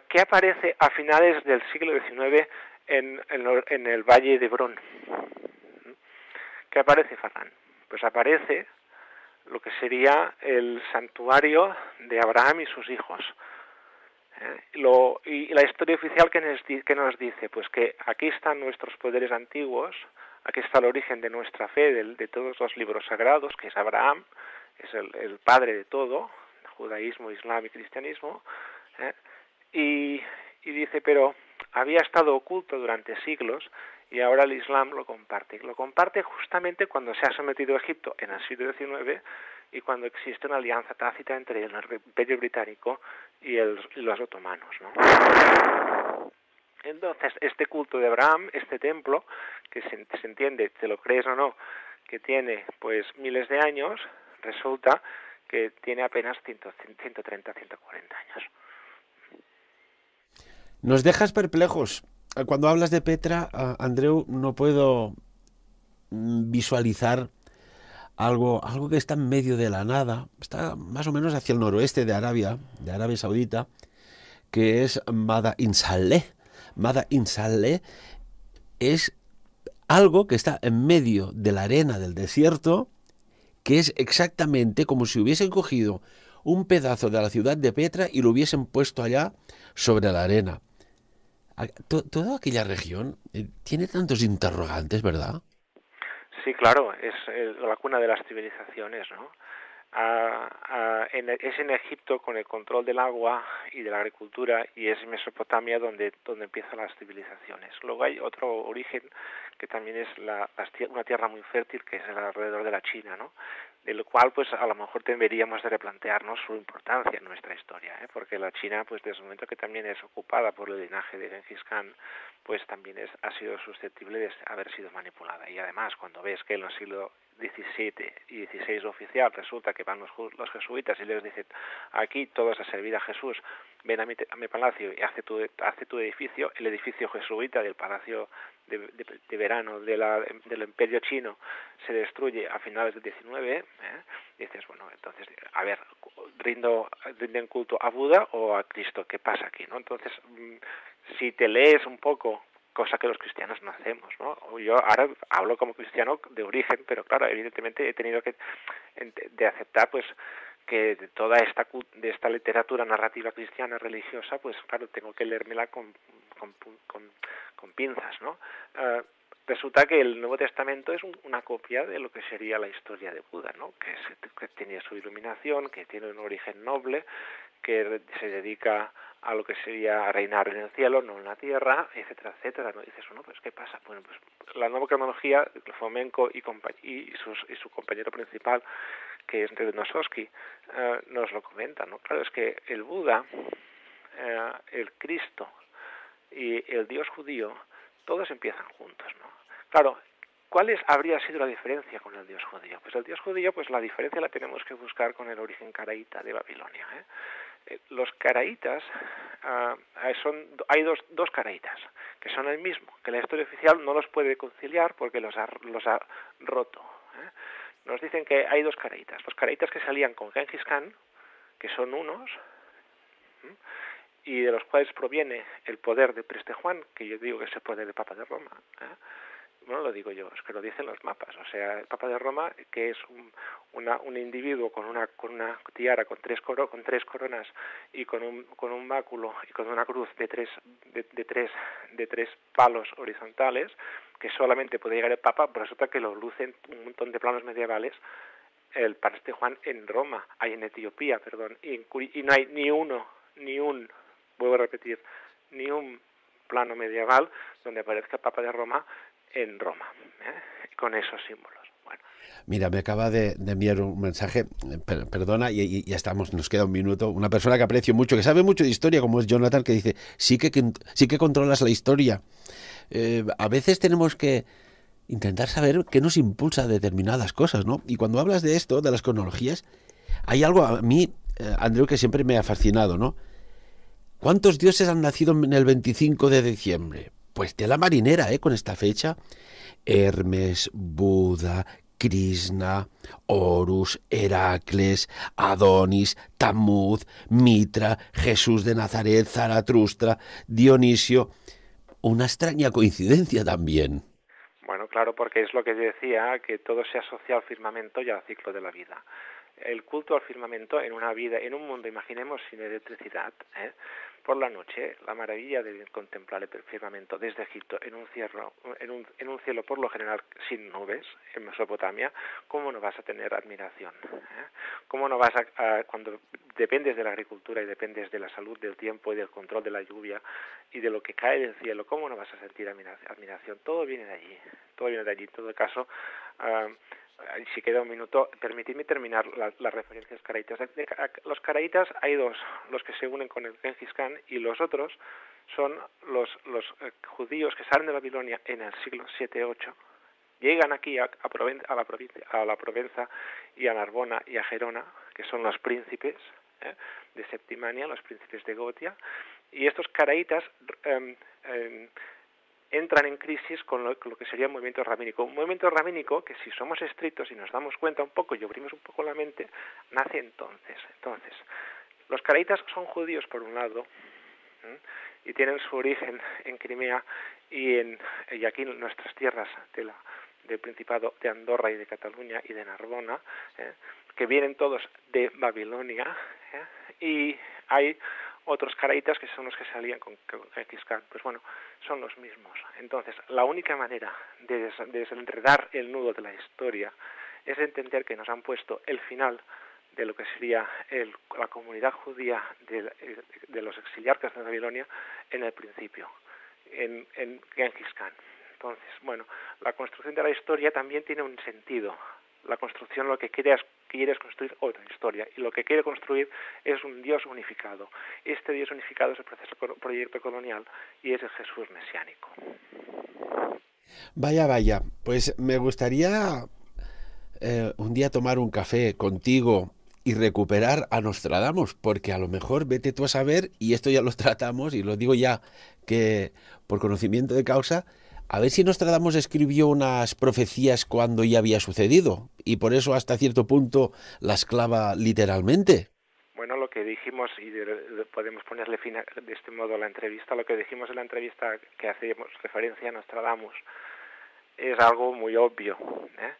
¿qué aparece a finales del siglo XIX en el Valle de Hebrón? ¿Qué aparece, Ferran? Pues aparece lo que sería el santuario de Abraham y sus hijos. Y la historia oficial que nos dice, pues que aquí están nuestros poderes antiguos, aquí está el origen de nuestra fe, de todos los libros sagrados, que es Abraham, es el padre de todo, judaísmo, islam y cristianismo, ¿eh? Y dice, pero había estado oculto durante siglos y ahora el Islam lo comparte justamente cuando se ha sometido a Egipto en el siglo XIX y cuando existe una alianza tácita entre el Imperio Británico y los otomanos, ¿no? Entonces, este culto de Abraham, este templo, que se entiende, te lo crees o no, que tiene pues miles de años, resulta que tiene apenas 130, 140 años. Nos dejas perplejos. Cuando hablas de Petra, Andreu, no puedo visualizar algo que está en medio de la nada, está más o menos hacia el noroeste de Arabia Saudita, que es Mada Insaleh. Mada Insaleh es algo que está en medio de la arena del desierto, que es exactamente como si hubiesen cogido un pedazo de la ciudad de Petra y lo hubiesen puesto allá sobre la arena. Toda aquella región tiene tantos interrogantes, ¿verdad? Sí, claro, es la cuna de las civilizaciones, ¿no? Es en Egipto con el control del agua y de la agricultura, y es Mesopotamia donde empiezan las civilizaciones. Luego hay otro origen que también es una tierra muy fértil, que es alrededor de la China, ¿no? Del cual pues a lo mejor deberíamos de replantearnos su importancia en nuestra historia, ¿eh? Porque la China, pues desde el momento que también es ocupada por el linaje de Genghis Khan, pues también ha sido susceptible de haber sido manipulada. Y además, cuando ves que en el siglo XVII y XVI oficial resulta que van los jesuitas y les dicen aquí todos a servir a Jesús ven a mi palacio y hace tu edificio, el edificio jesuita del palacio de verano del Imperio Chino se destruye a finales del 19, dices, bueno, entonces, a ver, rinden culto a Buda o a Cristo, ¿qué pasa aquí, no? Entonces, si te lees un poco, cosa que los cristianos no hacemos, ¿no? Yo ahora hablo como cristiano de origen, pero claro, evidentemente he tenido que de aceptar, pues, que de toda esta literatura narrativa cristiana religiosa, pues claro, tengo que leérmela con pinzas, ¿no? Resulta que el Nuevo Testamento es una copia de lo que sería la historia de Buda, ¿no? Que tenía su iluminación, que tiene un origen noble, que se dedica a lo que sería reinar en el cielo, no en la tierra, etcétera, etcétera, ¿no? Y dices, bueno, pues ¿qué pasa? Bueno, pues la nueva cronología, Fomenko y su compañero principal, que es Nosowski, nos lo comenta, ¿no? Claro, es que el Buda, el Cristo y el Dios judío, todos empiezan juntos, ¿no? Claro, ¿cuál habría sido la diferencia con el Dios judío? Pues el Dios judío, pues la diferencia la tenemos que buscar con el origen caraíta de Babilonia, Los caraítas, hay dos caraítas, que son el mismo, que la historia oficial no los puede conciliar porque los ha roto. Nos dicen que hay dos caraítas, los caraítas que salían con Genghis Khan, que son unos, y de los cuales proviene el poder de Preste Juan, que yo digo que es el poder del Papa de Roma. No lo digo yo, es que lo dicen los mapas. O sea, el Papa de Roma, que es un individuo con una tiara con tres coronas y con un báculo y con una cruz de tres palos horizontales, que solamente puede llegar el Papa, pero resulta que lo lucen un montón de planos medievales el Preste Juan en Roma, en Etiopía, perdón, y no hay ni un, vuelvo a repetir, ni un plano medieval donde aparezca el Papa de Roma en Roma, con esos símbolos. Bueno. Mira, me acaba de enviar un mensaje, perdona, y ya estamos, nos queda un minuto, una persona que aprecio mucho, que sabe mucho de historia, como es Jonathan, que dice, sí que controlas la historia. A veces tenemos que intentar saber qué nos impulsa a determinadas cosas, ¿no? Y cuando hablas de esto, de las cronologías, hay algo a mí, Andreu, que siempre me ha fascinado, ¿no? ¿Cuántos dioses han nacido en el 25 de diciembre? Pues tela marinera, con esta fecha. Hermes, Buda, Krishna, Horus, Heracles, Adonis, Tammuz, Mitra, Jesús de Nazaret, Zaratustra, Dionisio. Una extraña coincidencia también. Bueno, claro, porque es lo que decía, que todo se asocia al firmamento y al ciclo de la vida. El culto al firmamento en una vida, en un mundo, imaginemos, sin electricidad, por la noche, la maravilla de contemplar el firmamento desde Egipto en un cielo por lo general sin nubes, en Mesopotamia, ¿cómo no vas a tener admiración? ¿Cómo no vas cuando dependes de la agricultura y dependes de la salud del tiempo y del control de la lluvia y de lo que cae del cielo, ¿cómo no vas a sentir admiración? Todo viene de allí, En todo caso, si queda un minuto, permitidme terminar las referencias caraítas. Los caraítas hay dos, los que se unen con el Genghis Khan, y los otros son los judíos que salen de Babilonia en el siglo VII-VIII, llegan aquí a la Provenza y a Narbona y a Gerona, que son los príncipes de Septimania, los príncipes de Gotia, y estos caraítas entran en crisis con lo que sería un movimiento rabínico. Un movimiento rabínico que, si somos estrictos y nos damos cuenta un poco y abrimos un poco la mente, nace entonces. Los caraítas son judíos por un lado, y tienen su origen en Crimea y aquí en nuestras tierras del Principado de Andorra y de Cataluña y de Narbona, que vienen todos de Babilonia, y hay otros caraítas que son los que salían con Genghis Khan. Pues bueno, son los mismos. Entonces, la única manera de desenredar el nudo de la historia es entender que nos han puesto el final de lo que sería la comunidad judía de los exiliarcas de Babilonia en el principio, en Genghis Khan. Entonces, bueno, la construcción de la historia también tiene un sentido. La construcción lo que quiere es construir otra historia, y lo que quiere construir es un Dios unificado. Este Dios unificado es el proyecto colonial y es el Jesús mesiánico. Vaya, pues me gustaría un día tomar un café contigo y recuperar a Nostradamus, porque a lo mejor vete tú a saber, y esto ya lo tratamos, y lo digo ya que por conocimiento de causa, a ver si Nostradamus escribió unas profecías cuando ya había sucedido, y por eso hasta cierto punto las clava literalmente. Bueno, lo que dijimos, y podemos ponerle fin de este modo a la entrevista, lo que dijimos en la entrevista que hacemos referencia a Nostradamus, es algo muy obvio, ¿eh?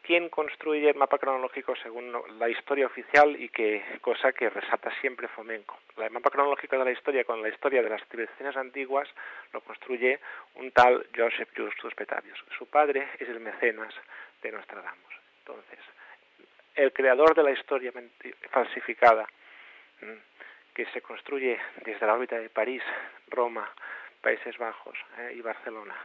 ¿Quién construye el mapa cronológico según la historia oficial y qué cosa que resalta siempre Fomenko? El mapa cronológico de la historia con la historia de las civilizaciones antiguas lo construye un tal Joseph Justus Petavius. Su padre es el mecenas de Nostradamus. Entonces, el creador de la historia falsificada, que se construye desde la órbita de París, Roma, Países Bajos y Barcelona.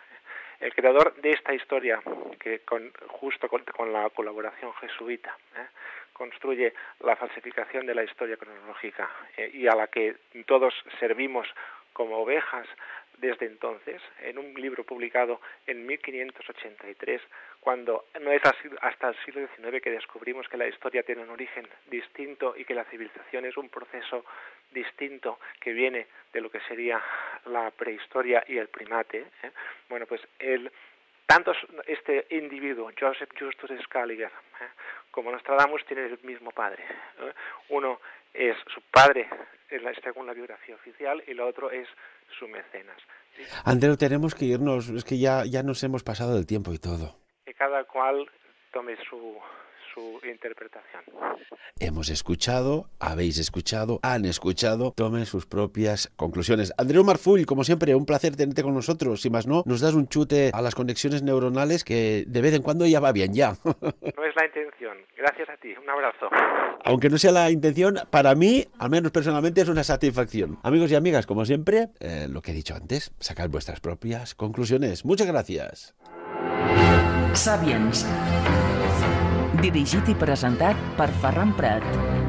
El creador de esta historia, que justo con la colaboración jesuita, construye la falsificación de la historia cronológica y a la que todos servimos como ovejas desde entonces, en un libro publicado en 1583, cuando no es hasta el siglo XIX que descubrimos que la historia tiene un origen distinto y que la civilización es un proceso distinto que viene de lo que sería la prehistoria y el primate. Bueno, pues tanto este individuo, Joseph Justus Scaliger, como Nostradamus, tienen el mismo padre. Uno es su padre, según la biografía oficial, y el otro es su mecenas. ¿Sí? Andreu, tenemos que irnos, es que ya nos hemos pasado del tiempo y todo. Que cada cual tome su interpretación. Hemos escuchado, habéis escuchado, han escuchado, tomen sus propias conclusiones. Andreu Marfull, como siempre, un placer tenerte con nosotros. Si más no, nos das un chute a las conexiones neuronales que de vez en cuando ya va bien, ya. No es la intención. Gracias a ti. Un abrazo. Aunque no sea la intención, para mí, al menos personalmente, es una satisfacción. Amigos y amigas, como siempre, lo que he dicho antes, sacad vuestras propias conclusiones. Muchas gracias. Sapiens. Dirigit i presentat per Ferran Prat.